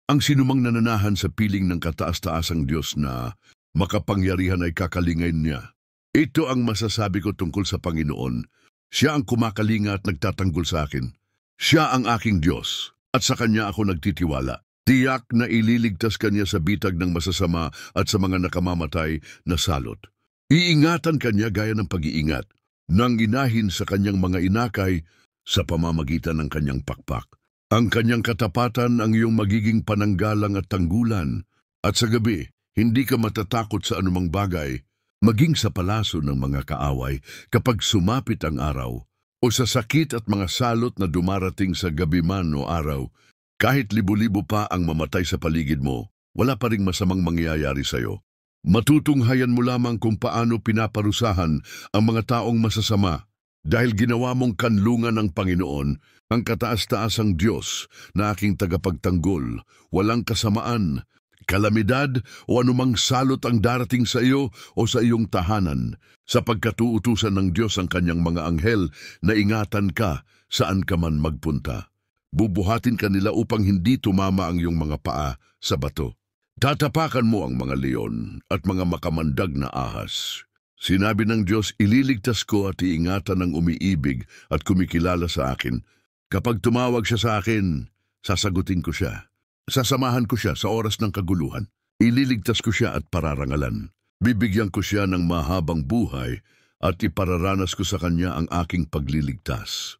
Ang sinumang nananahan sa piling ng kataas-taasang Diyos na makapangyarihan ay kakalingay niya. Ito ang masasabi ko tungkol sa Panginoon. Siya ang kumakalinga at nagtatanggol sa akin. Siya ang aking Diyos, at sa Kanya ako nagtitiwala. Tiyak na ililigtas Kanya sa bitag ng masasama at sa mga nakamamatay na salot. Iingatan Kanya gaya ng pag-iingat, nang inahin sa Kanyang mga inakay sa pamamagitan ng Kanyang pakpak. Ang Kanyang katapatan ang iyong magiging pananggalang at tanggulan, at sa gabi, hindi ka matatakot sa anumang bagay, maging sa palaso ng mga kaaway kapag sumapit ang araw, o sa sakit at mga salot na dumarating sa gabi man o araw. Kahit libo-libo pa ang mamatay sa paligid mo, wala pa ring masamang mangyayari sa iyo. Matutunghayan mo lamang kung paano pinaparusahan ang mga taong masasama. Dahil ginawa mong kanlungan ng Panginoon, ang kataas-taasang Diyos na aking tagapagtanggol, walang kasamaan, kalamidad o anumang salot ang darating sa iyo o sa iyong tahanan, sapagkat uutusan ng Diyos ang kanyang mga anghel na ingatan ka saan ka man magpunta. Bubuhatin ka nila upang hindi tumama ang iyong mga paa sa bato. Tatapakan mo ang mga leon at mga makamandag na ahas. Sinabi ng Diyos, ililigtas ko at iingatan ng umiibig at kumikilala sa akin. Kapag tumawag siya sa akin, sasagutin ko siya. Sasamahan ko siya sa oras ng kaguluhan. Ililigtas ko siya at pararangalan. Bibigyan ko siya ng mahabang buhay at ipararanas ko sa kanya ang aking pagliligtas.